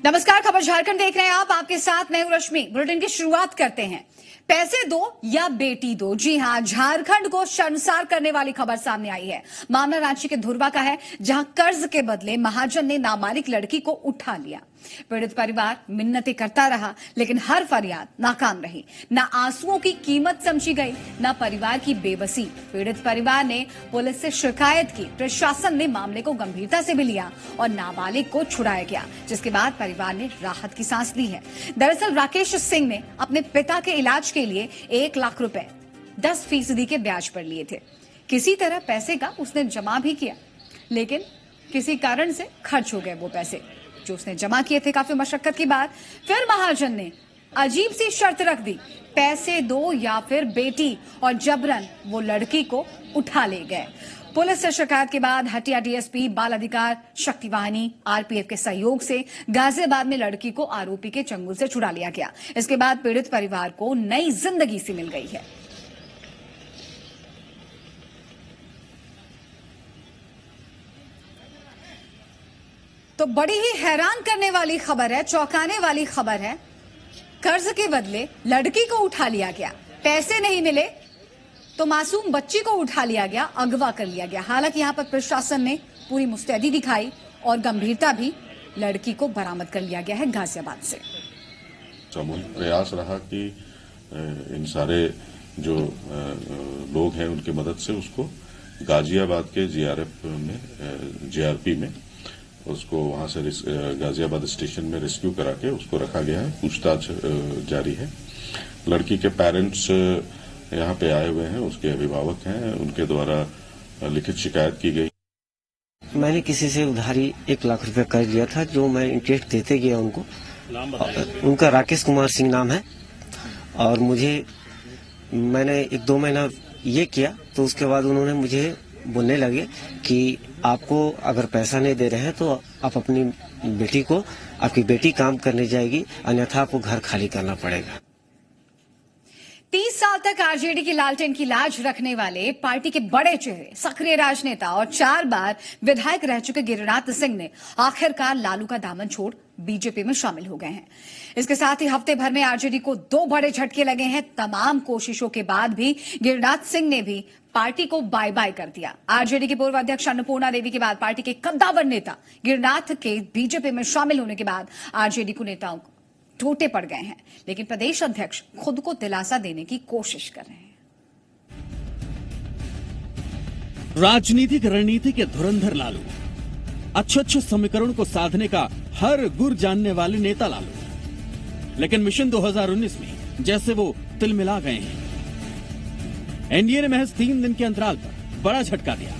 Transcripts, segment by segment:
नमस्कार, खबर झारखंड देख रहे हैं आप। आपके साथ मैं हूं रश्मि। बुलेटिन की शुरुआत करते हैं। पैसे दो या बेटी दो, जी हां, झारखंड को शर्मसार करने वाली खबर सामने आई है। मामला रांची के धुर्वा का है, जहां कर्ज के बदले महाजन ने नाबालिग लड़की को उठा लिया। पीड़ित परिवार मिन्नतें करता रहा, लेकिन हर फरियाद नाकाम रही। न आंसुओं की कीमत समझी गई, न परिवार की बेबसी। पीड़ित परिवार ने पुलिस से शिकायत की। प्रशासन ने मामले को गंभीरता से भी लिया और नाबालिग को छुड़ाया गया, जिसके बाद परिवार ने राहत की सांस ली है। दरअसल राकेश सिंह ने अपने पिता के इलाज के लिए 1 लाख रुपए 10% के ब्याज पर लिए थे। किसी तरह पैसे का उसने जमा भी किया, लेकिन किसी कारण से खर्च हो गए वो पैसे जो उसने जमा किए थे। काफी मशक्कत के बाद फिर महाजन ने अजीब सी शर्त रख दी, पैसे दो या फिर बेटी, और जबरन वो लड़की को उठा ले गए। पुलिस से शिकायत के बाद हटिया डीएसपी बाल अधिकार शक्ति वाहिनी आरपीएफ के सहयोग से गाजियाबाद में लड़की को आरोपी के चंगुल से छुड़ा लिया गया। इसके बाद पीड़ित परिवार को नई जिंदगी सी मिल गई है। तो बड़ी ही हैरान करने वाली खबर है, चौंकाने वाली खबर है। कर्ज के बदले लड़की को उठा लिया गया, पैसे नहीं मिले तो मासूम बच्ची को उठा लिया गया, अगवा कर लिया गया। हालांकि यहां पर प्रशासन ने पूरी मुस्तैदी दिखाई और गंभीरता भी, लड़की को बरामद कर लिया गया है गाजियाबाद से। सामूहिक प्रयास रहा कि इन सारे जो लोग हैं उनकी मदद से उसको गाजियाबाद के जीआरपी में उसको वहां से गाजियाबाद स्टेशन में रेस्क्यू करा के उसको रखा गया है। पूछताछ जारी है। लड़की के पेरेंट्स यहाँ पे आए हुए हैं, उसके अभिभावक हैं, उनके द्वारा लिखित शिकायत की गई। मैंने किसी से उधारी 1 लाख रुपए कर लिया था, जो मैं इंटरेस्ट देते गया उनको। उनका राकेश कुमार सिंह नाम है, और मैंने 1-2 महीना ये किया, तो उसके बाद उन्होंने मुझे बोलने लगे कि आपको अगर पैसा नहीं दे रहे हैं तो आप अपनी बेटी को, आपकी बेटी काम करने जाएगी, अन्यथा आपको घर खाली करना पड़ेगा। 30 साल तक आरजेडी की लालटेन की लाज रखने वाले पार्टी के बड़े चेहरे, सक्रिय राजनेता और 4 बार विधायक रह चुके गिरिनाथ सिंह ने आखिरकार लालू का दामन छोड़ बीजेपी में शामिल हो गए हैं। इसके साथ ही हफ्ते भर में आरजेडी को 2 बड़े झटके लगे हैं। तमाम कोशिशों के बाद भी गिरिनाथ सिंह ने भी पार्टी को बाय बाय कर दिया। आरजेडी की पूर्व अध्यक्ष अन्नपूर्णा देवी के बाद पार्टी के कद्दावर नेता गिरिनाथ के बीजेपी में शामिल होने के बाद आरजेडी को नेताओं को टूटे पड़ गए हैं, लेकिन प्रदेश अध्यक्ष खुद को दिलासा देने की कोशिश कर रहे हैं। राजनीतिक रणनीति के धुरंधर लालू, अच्छे समीकरण को साधने का हर गुर जानने वाले नेता लालू, लेकिन मिशन 2019 में जैसे वो तिलमिला गए हैं। एनडीए ने महज 3 दिन के अंतराल पर बड़ा झटका दिया।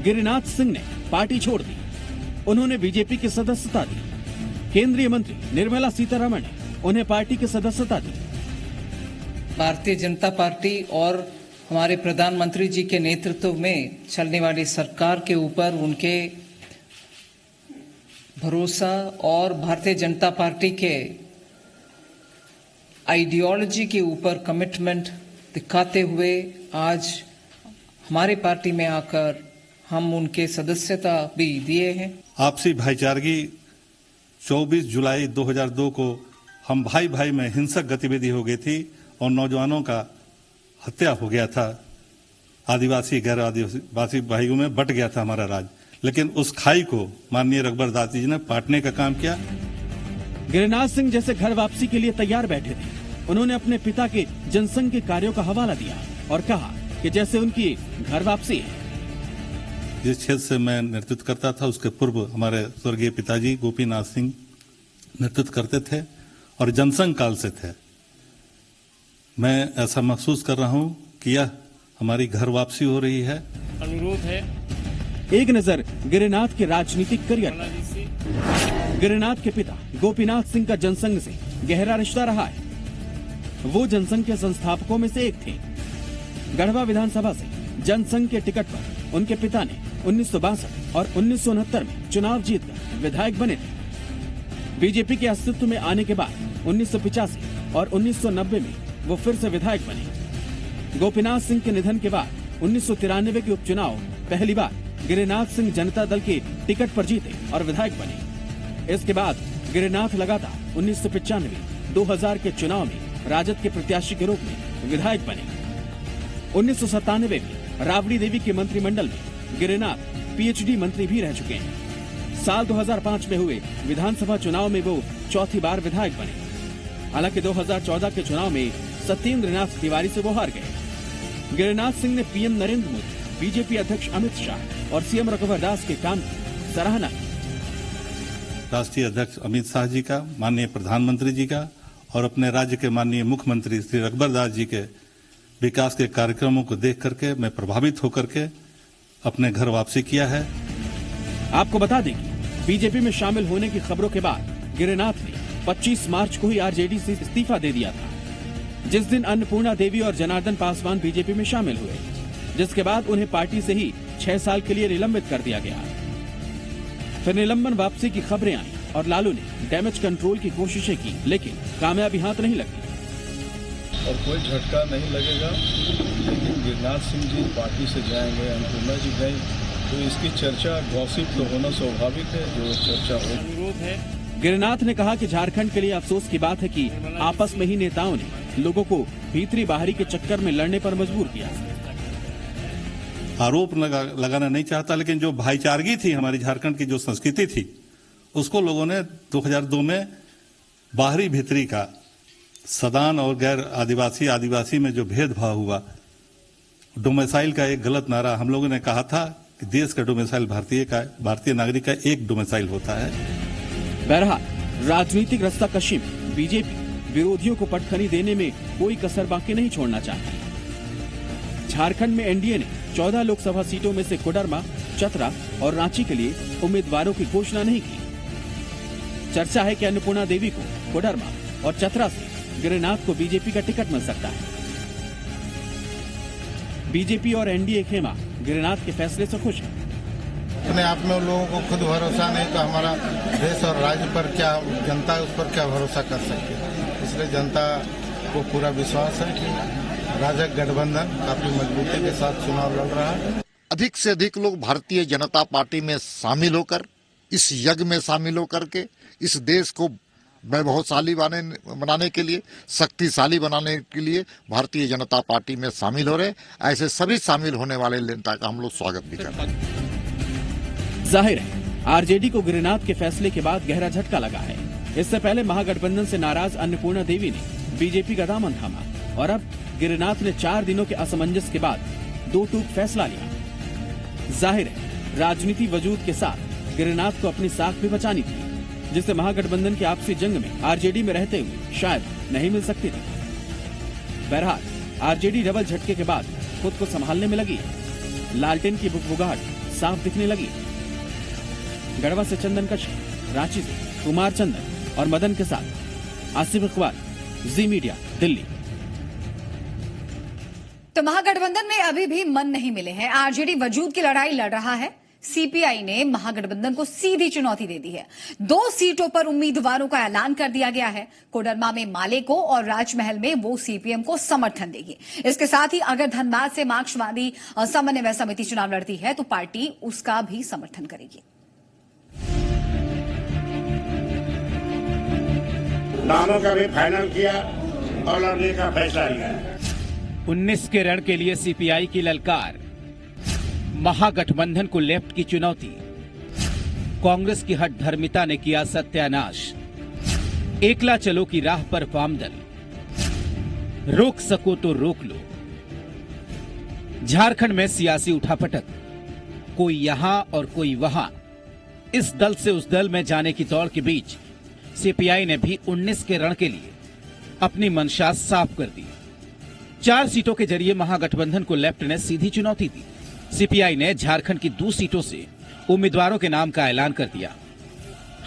गिरिनाथ सिंह ने पार्टी छोड़ दी, उन्होंने बीजेपी की सदस्यता दी। केंद्रीय मंत्री निर्मला सीतारमण ने उन्हें पार्टी की सदस्यता दी। भारतीय जनता पार्टी और हमारे प्रधानमंत्री जी के नेतृत्व में चलने वाली सरकार के ऊपर उनके भरोसा और भारतीय जनता पार्टी के आइडियोलॉजी के ऊपर कमिटमेंट दिखाते हुए आज हमारे पार्टी में आकर हम उनके सदस्यता भी दिए हैं। आपसी भाईचारगी 24 जुलाई 2002 को हम भाई भाई में हिंसक गतिविधि हो गई थी और नौजवानों का हत्या हो गया था। आदिवासी गैर आदिवासी भाइयों में बट गया था हमारा राज्य, लेकिन उस खाई को माननीय रघुबर दाती जी ने पाटने का काम किया। गिरिनाथ सिंह जैसे घर वापसी के लिए तैयार बैठे थे। उन्होंने अपने पिता के जनसंघ के कार्यों का हवाला दिया और कहा कि जैसे उनकी घर वापसी है। जिस क्षेत्र से मैं नेतृत्व करता था उसके पूर्व हमारे स्वर्गीय पिताजी गोपीनाथ सिंह नेतृत्व करते थे और जनसंघ काल से थे। मैं ऐसा महसूस कर रहा हूं कि यह हमारी घर वापसी हो रही है। अनुरोध है एक नजर गिरिनाथ के राजनीतिक करियर पर। गिरिनाथ के पिता गोपीनाथ सिंह का जनसंघ से गहरा रिश्ता रहा है। वो जनसंघ के संस्थापकों में से एक थे। गढ़वा विधानसभा से जनसंघ के टिकट पर उनके पिता ने 1962 और 1969 में चुनाव जीतकर विधायक बने थे। बीजेपी के अस्तित्व में आने के बाद 1985 और 1990 में वो फिर से विधायक बने। गोपीनाथ सिंह के निधन के बाद 1993 के उपचुनाव पहली बार गिरिनाथ सिंह जनता दल के टिकट पर जीते और विधायक बने। इसके बाद गिरिनाथ लगातार 1995, 2000 के चुनाव में राजद के प्रत्याशी के रूप में विधायक बने। 1997 में राबड़ी देवी के मंत्रिमंडल में गिरिनाथ पीएचडी मंत्री भी रह चुके हैं। साल 2005 में हुए विधानसभा चुनाव में वो चौथी बार विधायक बने। हालांकि 2014 के चुनाव में सत्येंद्र नाथ तिवारी से वो हार गए। गिरिनाथ सिंह ने पीएम नरेंद्र मोदी, बीजेपी अध्यक्ष अमित शाह और सीएम रघुवर दास के काम की सराहना की। राष्ट्रीय अध्यक्ष अमित शाह जी का, माननीय प्रधानमंत्री जी का और अपने राज्य के माननीय मुख्यमंत्री श्री रघुवर दास जी के विकास के कार्यक्रमों को देख करके मैं प्रभावित होकर के अपने घर वापसी किया है। आपको बता दें कि बीजेपी में शामिल होने की खबरों के बाद गिरिनाथ ने 25 मार्च को ही आरजेडी से इस्तीफा दे दिया था, जिस दिन अन्नपूर्णा देवी और जनार्दन पासवान बीजेपी में शामिल हुए, जिसके बाद उन्हें पार्टी से ही 6 साल के लिए निलंबित कर दिया गया। फिर निलंबन वापसी की खबरें आई और लालू ने डैमेज कंट्रोल की कोशिशें की, लेकिन कामयाबी हाथ नहीं लगी। और कोई झटका नहीं लगेगा, लेकिन गिरिनाथ सिंह जी पार्टी से जाएंगे, अन्नपूर्णा जी गई, तो इसकी चर्चा गॉसिप तो होना स्वाभाविक है, जो चर्चा हो। गिरिनाथ ने कहा कि झारखंड के लिए अफसोस की बात है कि आपस में ही नेताओं ने लोगों को भीतरी बाहरी के चक्कर में लड़ने पर मजबूर किया। आरोप लगाना नहीं चाहता, लेकिन जो भाईचारगी थी हमारी झारखंड की, जो संस्कृति थी, उसको लोगों ने 2002 में बाहरी भीतरी का सदान और गैर आदिवासी में जो भेदभाव हुआ, डोमिसाइल का एक गलत नारा, हम लोगों ने कहा था कि देश का डोमिसाइल भारतीय नागरिक का एक डोमिसाइल होता है। बहरहाल राजनीतिक रास्ता कशी में बीजेपी विरोधियों को पटखनी देने में कोई कसर बाकी नहीं छोड़ना चाहती। झारखंड में एनडीए ने 14 लोकसभा सीटों में से कोडरमा, चतरा और रांची के लिए उम्मीदवारों की घोषणा नहीं की। चर्चा है कि अन्नपूर्णा देवी को कोडरमा और चतरा से गिरिनाथ को बीजेपी का टिकट मिल सकता है। बीजेपी और एनडीए खेमा गिरिनाथ के फैसले से खुश है। अपने आप में लोगों को खुद भरोसा नहीं, तो हमारा देश और राज्य पर क्या, जनता उस पर क्या भरोसा कर सकती है। इसलिए जनता को पूरा विश्वास है कि राजग गठबंधन काफी मजबूती के साथ चुनाव लड़ रहा है। अधिक से अधिक लोग भारतीय जनता पार्टी में शामिल होकर, इस यज्ञ में शामिल होकर के इस देश को वैभवशाली बनाने के लिए, शक्तिशाली बनाने के लिए भारतीय जनता पार्टी में शामिल हो रहे। ऐसे सभी शामिल होने वाले नेता का हम लोग स्वागत भी करते हैं। जाहिर है आरजेडी को गिरिनाथ के फैसले के बाद गहरा झटका लगा है। इससे पहले महागठबंधन से नाराज अन्नपूर्णा देवी ने बीजेपी का दामन थामा और अब गिरिनाथ ने 4 दिनों के असमंजस के बाद 2 टूक फैसला लिया। जाहिर है राजनीति वजूद के साथ गिरिनाथ को अपनी साख भी बचानी थी, जिससे महागठबंधन की आपसी जंग में आरजेडी में रहते हुए शायद नहीं मिल सकती थी। बहरहाल आरजेडी डबल झटके के बाद खुद को संभालने में लगी है। लालटेन की बुगबुगाहट साफ दिखने लगी है। गढ़वा से चंदन कश्यप, रांची से कुमार चंदन और मदन के साथ आसिफ इकबाल, जी मीडिया, दिल्ली। तो महागठबंधन में अभी भी मन नहीं मिले हैं। आरजेडी वजूद की लड़ाई लड़ रहा है। सीपीआई ने महागठबंधन को सीधी चुनौती दे दी है। 2 सीटों पर उम्मीदवारों का ऐलान कर दिया गया है। कोडरमा में माले को और राजमहल में वो सीपीएम को समर्थन देगी। इसके साथ ही अगर धनबाद से मार्क्सवादी समन्वय समिति चुनाव लड़ती है तो पार्टी उसका भी समर्थन करेगी। नामों का भी फाइनल किया और लड़ने का फैसला लिया। 19 के रण के लिए सीपीआई की ललकार, महागठबंधन को लेफ्ट की चुनौती, कांग्रेस की हठधर्मिता ने किया सत्यानाश, एकला चलो की राह पर वामदल, रोक सको तो रोक लो। झारखंड में सियासी उठापटक, कोई यहां और कोई वहां। इस दल से उस दल में जाने की दौड़ के बीच सीपीआई ने भी 19 के रण के लिए अपनी मंशा साफ कर दी। 4 सीटों के जरिए महागठबंधन को लेफ्ट ने सीधी चुनौती दी। सीपीआई ने झारखंड की 2 सीटों से उम्मीदवारों के नाम का ऐलान कर दिया।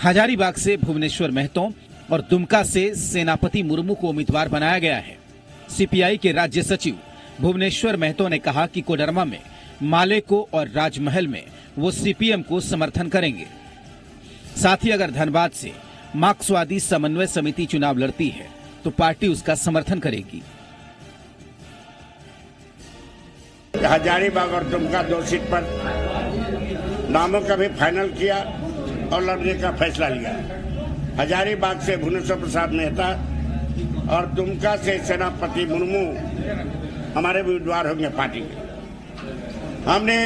हजारीबाग से भुवनेश्वर महतो और दुमका से सेनापति मुर्मू को उम्मीदवार बनाया गया है। सीपीआई के राज्य सचिव भुवनेश्वर महतो ने कहा कि कोडरमा में माले को और राजमहल में वो सीपीएम को समर्थन करेंगे। साथ ही अगर धनबाद से मार्क्सवादी समन्वय समिति चुनाव लड़ती है तो पार्टी उसका समर्थन करेगी। हजारीबाग और दुमका 2 सीट पर नामों का भी फाइनल किया और लड़ने का फैसला लिया है। हजारीबाग से भुवनेश्वर प्रसाद मेहता और दुमका से सेनापति मुर्मू हमारे उम्मीदवार होंगे पार्टी के। हमने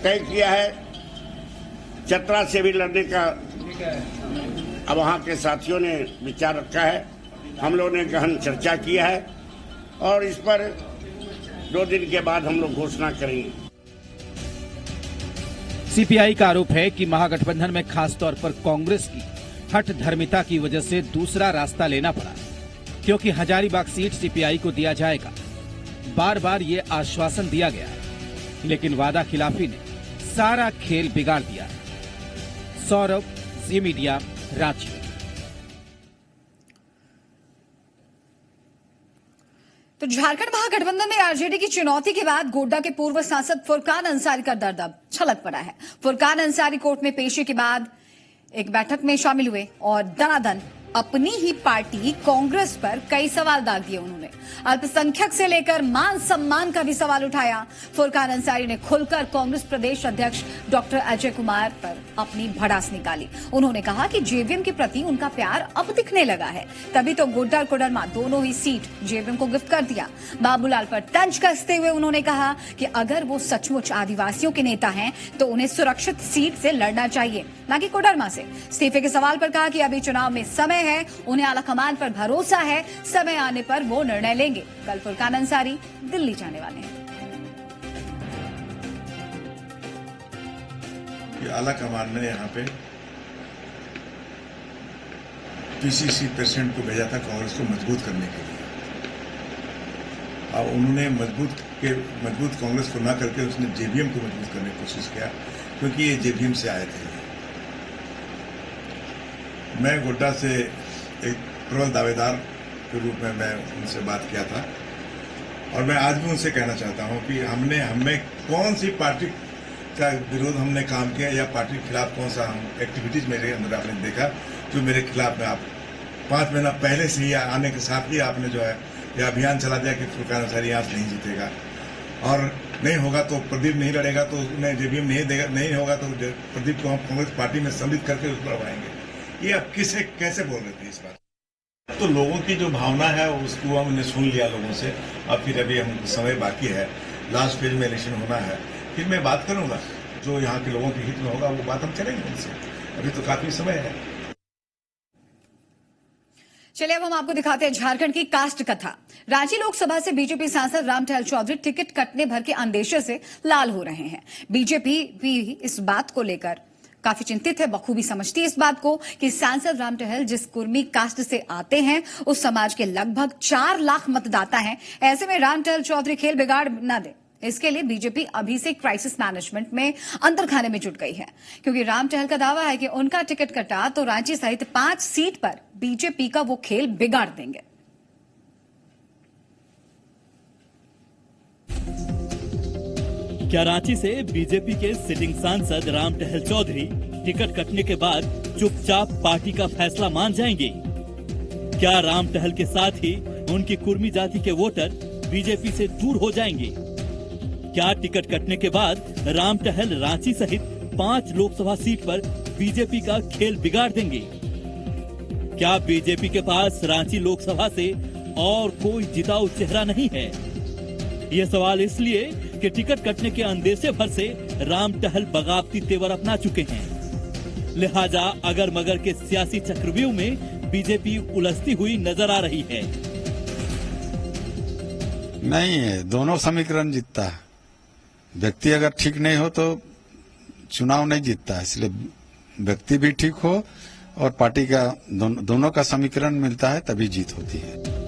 तय किया है चतरा से भी लड़ने का, अब वहाँ के साथियों ने विचार रखा है, हम लोगों ने गहन चर्चा किया है और इस पर 2 दिन के बाद हम लोग घोषणा करेंगे। सीपीआई का आरोप है कि महागठबंधन में खासतौर पर कांग्रेस की हठ धर्मिता की वजह से दूसरा रास्ता लेना पड़ा, क्योंकि हजारीबाग सीट सीपीआई को दिया जाएगा। बार बार ये आश्वासन दिया गया, लेकिन वादा खिलाफी ने सारा खेल बिगाड़ दिया। सौरभ, जी मीडिया, रांची। तो झारखंड महागठबंधन में आरजेडी की चुनौती के बाद गोड्डा के पूर्व सांसद फुरकान अंसारी का दर्द अब छलक पड़ा है। फुरकान अंसारी कोर्ट में पेशी के बाद एक बैठक में शामिल हुए और दनादन अपनी ही पार्टी कांग्रेस पर कई सवाल दाग दिए। उन्होंने अल्पसंख्यक से लेकर मान सम्मान का भी सवाल उठाया। फुरकान अंसारी ने खुलकर कांग्रेस प्रदेश अध्यक्ष डॉक्टर अजय कुमार पर अपनी भड़ास निकाली। उन्होंने कहा कि जेवीएम के प्रति उनका प्यार अब दिखने लगा है, तभी तो गोड्डा और कोडरमा दोनों ही सीट जेवीएम को गिफ्ट कर दिया। बाबूलाल पर तंज कसते हुए उन्होंने कहा कि अगर वो सचमुच आदिवासियों के नेता हैं तो उन्हें सुरक्षित सीट से लड़ना चाहिए, न कि कोडरमा से। इस्तीफे के सवाल पर कहा कि अभी चुनाव में समय है, उन्हें आलाकमान पर भरोसा है, समय आने पर वो निर्णय लेंगे। कल फुरकान अंसारी दिल्ली जाने वाले हैं। आलाकमान ने यहाँ पे पीसीसी प्रेसिडेंट को भेजा था कांग्रेस को मजबूत करने के लिए। अब उन्होंने मजबूत कांग्रेस को ना करके उसने जेवीएम को मजबूत करने की कोशिश किया, क्योंकि ये जेवीएम से आए थे। मैं गोड्डा से एक प्रबल दावेदार के रूप में मैं उनसे बात किया था और मैं आज भी उनसे कहना चाहता हूं कि हमें कौन सी पार्टी का विरोध हमने काम किया या पार्टी के खिलाफ कौन सा एक्टिविटीज मेरे अंदर आपने देखा जो मेरे खिलाफ में। आप 5 महीना पहले से ही आने के साथ ही आपने जो है यह अभियान चला दिया कि फुरकान अंसारी यहाँ से नहीं जीतेगा और नहीं होगा तो प्रदीप नहीं लड़ेगा तो उन्हें जेवीएम नहीं देगा, नहीं होगा तो प्रदीप को हम कांग्रेस पार्टी में सम्मिलित करके उस पर आएंगे। ये अब कैसे बोल रहे थे इस बात? तो लोगों की जो भावना है उसको हमने सुन लिया लोगों से। अब फिर अभी हम समय बाकी है, लास्ट फेज में इलेक्शन होना है, फिर मैं बात करूंगा जो यहाँ के लोगों के हित में होगा वो बात हम करेंगे उनसे। अभी तो काफी समय है। चलिए अब हम आपको दिखाते हैं झारखंड की कास्ट कथा। रांची लोकसभा से बीजेपी सांसद रामटहल चौधरी टिकट कटने भर के अंदेशे से लाल हो रहे हैं। बीजेपी भी इस बात को लेकर काफी चिंतित है, बखूबी समझती है इस बात को कि सांसद रामटहल जिस कुर्मी कास्ट से आते हैं उस समाज के लगभग 4 लाख मतदाता हैं। ऐसे में रामटहल चौधरी खेल बिगाड़ न दे, इसके लिए बीजेपी अभी से क्राइसिस मैनेजमेंट में अंतर खाने में जुट गई है, क्योंकि रामटहल का दावा है कि उनका टिकट कटा तो रांची सहित 5 सीट पर बीजेपी का वो खेल बिगाड़ देंगे। क्या रांची से बीजेपी के सिटिंग सांसद रामटहल चौधरी टिकट कटने के बाद चुपचाप पार्टी का फैसला मान जाएंगे? क्या रामटहल के साथ ही उनकी कुर्मी जाति के वोटर बीजेपी से दूर हो जाएंगे? क्या टिकट कटने के बाद रामटहल रांची सहित 5 लोकसभा सीट पर बीजेपी का खेल बिगाड़ देंगे? क्या बीजेपी के पास रांची लोकसभा से और कोई जिताऊ चेहरा नहीं है? ये सवाल इसलिए कि टिकट कटने के अंदेशे भर से रामटहल बगावती तेवर अपना चुके हैं। लिहाजा अगर मगर के सियासी चक्रव्यूह में बीजेपी उलझती हुई नजर आ रही है। नहीं है, दोनों समीकरण जीतता है। व्यक्ति अगर ठीक नहीं हो तो चुनाव नहीं जीतता है, इसलिए व्यक्ति भी ठीक हो और पार्टी का दोनों का समीकरण मिलता है तभी जीत होती है।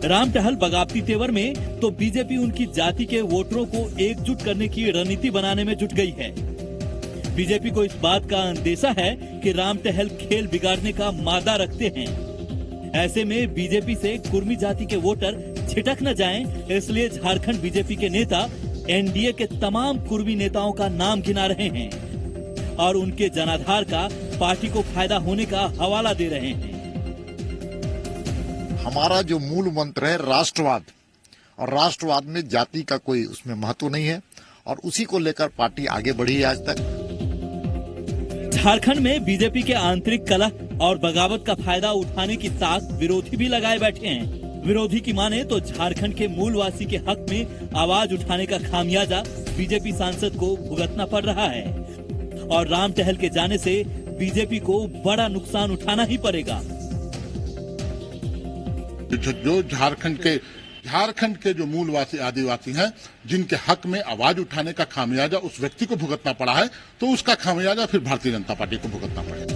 रामटहल बगावती तेवर में तो बीजेपी उनकी जाति के वोटरों को एकजुट करने की रणनीति बनाने में जुट गई है। बीजेपी को इस बात का अंदेशा है कि रामटहल खेल बिगाड़ने का मादा रखते हैं। ऐसे में बीजेपी से कुर्मी जाति के वोटर छिटक न जाएं, इसलिए झारखंड बीजेपी के नेता एनडीए के तमाम कुर्मी नेताओं का नाम गिना रहे हैं और उनके जनाधार का पार्टी को फायदा होने का हवाला दे रहे हैं। हमारा जो मूल मंत्र है राष्ट्रवाद, और राष्ट्रवाद में जाति का कोई उसमें महत्व नहीं है और उसी को लेकर पार्टी आगे बढ़ी है आज तक। झारखंड में बीजेपी के आंतरिक कलह और बगावत का फायदा उठाने की ताक विरोधी भी लगाए बैठे हैं। विरोधी की माने तो झारखंड के मूलवासी के हक में आवाज उठाने का खामियाजा बीजेपी सांसद को भुगतना पड़ रहा है और राम टहल के जाने से बीजेपी को बड़ा नुकसान उठाना ही पड़ेगा। जो झारखंड के जो मूलवासी आदिवासी हैं, जिनके हक में आवाज उठाने का खामियाजा उस व्यक्ति को भुगतना पड़ा है, तो उसका खामियाजा फिर भारतीय जनता पार्टी को भुगतना पड़ेगा।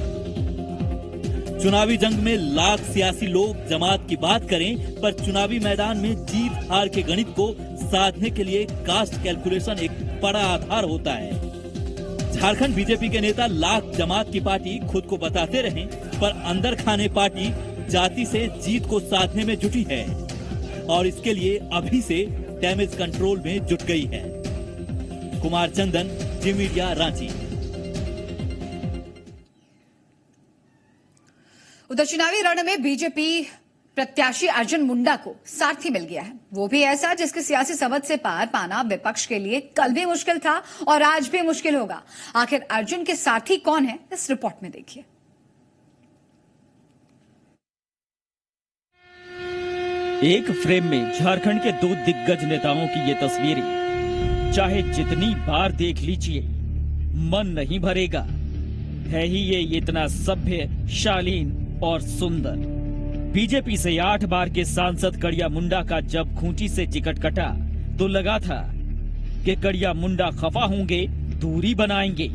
चुनावी जंग में लाख सियासी लोग जमात की बात करें, पर चुनावी मैदान में जीत हार के गणित को साधने के लिए कास्ट कैलकुलेशन एक बड़ा आधार होता है। झारखंड बीजेपी के नेता लाख जमात की पार्टी खुद को बताते रहे, पर अंदर खाने पार्टी जाति से जीत को साधने में जुटी है और इसके लिए अभी से डैमेज कंट्रोल में जुट गई है। कुमार चंदन, जी मीडिया, रांची। उधर चुनावी रण में बीजेपी प्रत्याशी अर्जुन मुंडा को सारथी मिल गया है, वो भी ऐसा जिसके सियासी समझ से पार पाना विपक्ष के लिए कल भी मुश्किल था और आज भी मुश्किल होगा। आखिर अर्जुन के सारथी कौन है, इस रिपोर्ट में देखिए। एक फ्रेम में झारखंड के दो दिग्गज नेताओं की ये तस्वीरें चाहे जितनी बार देख लीजिए मन नहीं भरेगा। है ही ये इतना सभ्य, शालीन और सुंदर। बीजेपी से 8 बार के सांसद कड़िया मुंडा का जब खूंटी से टिकट कटा तो लगा था कि कड़िया मुंडा खफा होंगे, दूरी बनाएंगे,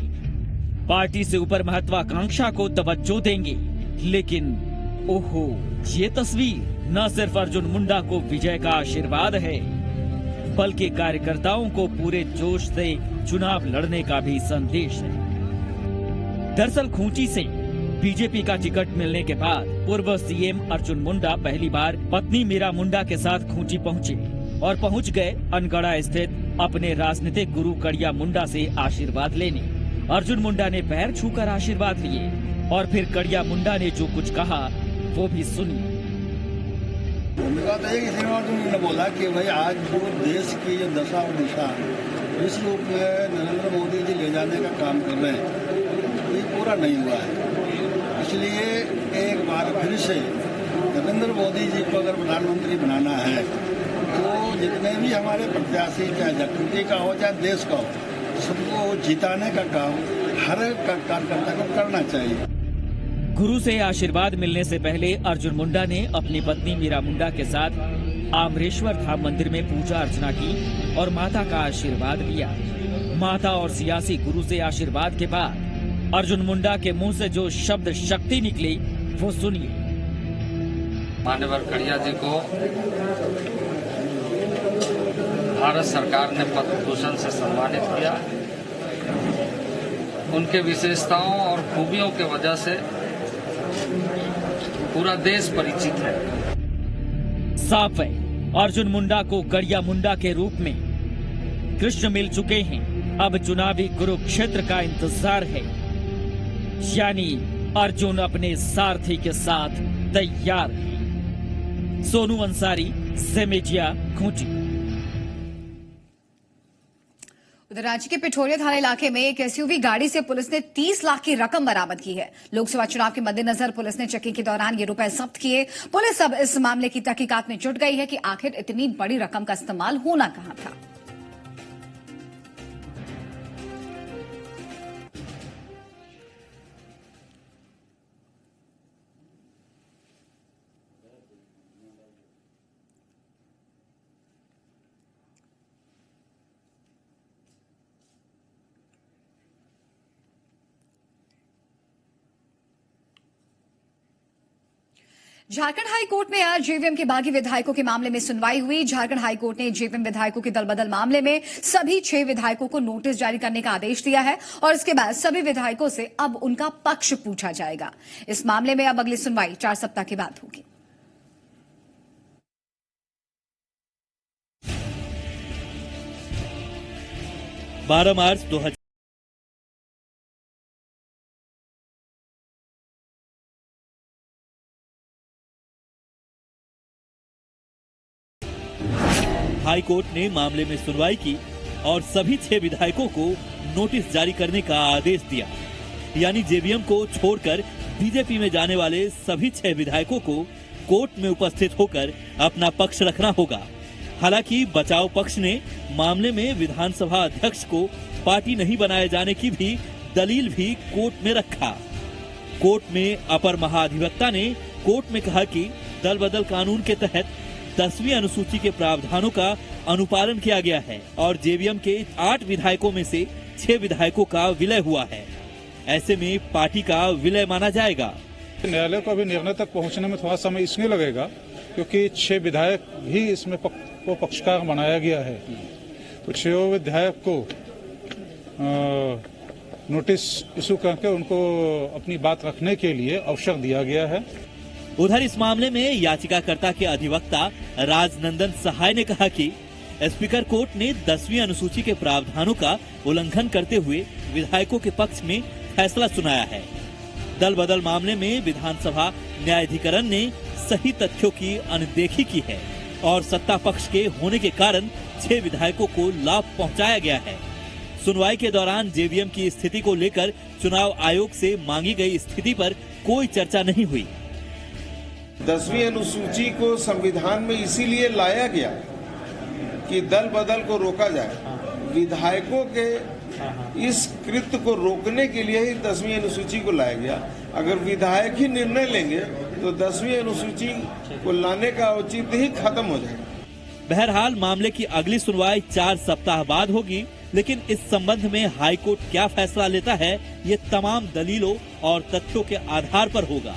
पार्टी से ऊपर महत्वाकांक्षा को तवज्जो देंगे। लेकिन ओहो, ये तस्वीर न सिर्फ अर्जुन मुंडा को विजय का आशीर्वाद है, बल्कि कार्यकर्ताओं को पूरे जोश से चुनाव लड़ने का भी संदेश है। दरअसल खूंटी से बीजेपी का टिकट मिलने के बाद पूर्व सीएम अर्जुन मुंडा पहली बार पत्नी मीरा मुंडा के साथ खूंटी पहुंचे और पहुंच गए अनगढ़ा स्थित अपने राजनीतिक गुरु कड़िया मुंडा से आशीर्वाद लेने। अर्जुन मुंडा ने पैर छूकर आशीर्वाद लिए और फिर कड़िया मुंडा ने जो कुछ कहा वो भी सुनिए। भूमिका तो एक इसी में तुमने बोला कि भाई आज जो देश की जो दशा और दिशा विश्व रूप में नरेंद्र मोदी जी ले जाने का काम कर रहे हैं, ये पूरा नहीं हुआ है। इसलिए एक बार फिर से नरेंद्र मोदी जी को अगर प्रधानमंत्री बनाना है तो जितने भी हमारे प्रत्याशी, चाहे झारखंड का हो चाहे देश का हो, सबको जिताने का काम हर कार्यकर्ता को करना चाहिए। गुरु से आशीर्वाद मिलने से पहले अर्जुन मुंडा ने अपनी पत्नी मीरा मुंडा के साथ आमरेश्वर धाम मंदिर में पूजा अर्चना की और माता का आशीर्वाद लिया। माता और सियासी गुरु से आशीर्वाद के बाद अर्जुन मुंडा के मुंह से जो शब्द शक्ति निकली वो सुनिए। मान्यवर कड़िया जी को भारत सरकार ने पद्म भूषण से सम्मानित किया। उनके विशेषताओं और खूबियों के वजह से पूरा देश परिचित है। साफ है, अर्जुन मुंडा को कड़िया मुंडा के रूप में कृष्ण मिल चुके हैं। अब चुनावी कुरुक्षेत्र का इंतजार है, यानी अर्जुन अपने सारथी के साथ तैयार है। सोनू अंसारी, सेमेजिया, खूंटी। उधर रांची के पिठोरिया थाना इलाके में एक एसयूवी गाड़ी से पुलिस ने 30 लाख की रकम बरामद की है। लोकसभा चुनाव के मद्देनजर पुलिस ने चेकिंग के दौरान ये रुपए जब्त किए। पुलिस अब इस मामले की तहकीकात में जुट गई है कि आखिर इतनी बड़ी रकम का इस्तेमाल होना कहां था। झारखंड हाई कोर्ट में आज जेवीएम के बागी विधायकों के मामले में सुनवाई हुई। झारखंड हाई कोर्ट ने जेवीएम विधायकों के दलबदल मामले में सभी 6 विधायकों को नोटिस जारी करने का आदेश दिया है और इसके बाद सभी विधायकों से अब उनका पक्ष पूछा जाएगा। इस मामले में अब अगली सुनवाई 4 सप्ताह के बाद होगी। मार्च 2000 हाई कोर्ट ने मामले में सुनवाई की और सभी 6 विधायकों को नोटिस जारी करने का आदेश दिया। यानी जेवीएम को छोड़कर बीजेपी में जाने वाले सभी 6 विधायकों को कोर्ट में उपस्थित होकर अपना पक्ष रखना होगा। हालांकि बचाव पक्ष ने मामले में विधानसभा अध्यक्ष को पार्टी नहीं बनाए जाने की भी दलील भी कोर्ट में रखा। कोर्ट में अपर महाधिवक्ता ने कोर्ट में कहा कि दल बदल कानून के तहत 10वीं अनुसूची के प्रावधानों का अनुपालन किया गया है और जेवीएम के 8 विधायकों में से 6 विधायकों का विलय हुआ है। ऐसे में पार्टी का विलय माना जाएगा। न्यायालय को अभी निर्णय तक पहुंचने में थोड़ा समय इसलिए लगेगा क्योंकि 6 विधायक भी इसमें को पक्षकार बनाया गया है। तो 6 विधायक को नोटिस इशू करके उनको अपनी बात रखने के लिए अवसर दिया गया है। उधर इस मामले में याचिकाकर्ता के अधिवक्ता राजनंदन सहाय ने कहा कि स्पीकर कोर्ट ने 10वीं अनुसूची के प्रावधानों का उल्लंघन करते हुए विधायकों के पक्ष में फैसला सुनाया है। दल बदल मामले में विधानसभा न्यायाधिकरण ने सही तथ्यों की अनदेखी की है और सत्ता पक्ष के होने के कारण 6 विधायकों को लाभ पहुंचाया गया है। सुनवाई के दौरान जेवीएम की स्थिति को लेकर चुनाव आयोग से मांगी गई स्थिति पर कोई चर्चा नहीं हुई। 10वीं अनुसूची को संविधान में इसीलिए लाया गया कि दल बदल को रोका जाए। विधायकों के इस कृत्य को रोकने के लिए ही 10वीं अनुसूची को लाया गया। अगर विधायक ही निर्णय लेंगे तो 10वीं अनुसूची को लाने का औचित्य ही खत्म हो जाएगा। बहरहाल मामले की अगली सुनवाई 4 सप्ताह बाद होगी, लेकिन इस संबंध में हाईकोर्ट क्या फैसला लेता है ये तमाम दलीलों और तथ्यों के आधार पर होगा।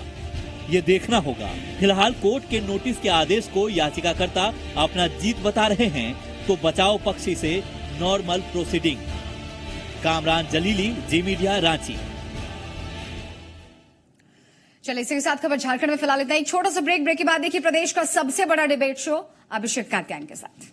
ये देखना होगा। फिलहाल कोर्ट के नोटिस के आदेश को याचिकाकर्ता अपना जीत बता रहे हैं तो बचाव पक्ष से नॉर्मल प्रोसीडिंग। कामरान जलीली, जी मीडिया, रांची। चलिए इसी के साथ खबर झारखंड में फिलहाल इतना ही। छोटा सा ब्रेक के बाद देखिए प्रदेश का सबसे बड़ा डिबेट शो अभिषेक कात्यायन के साथ।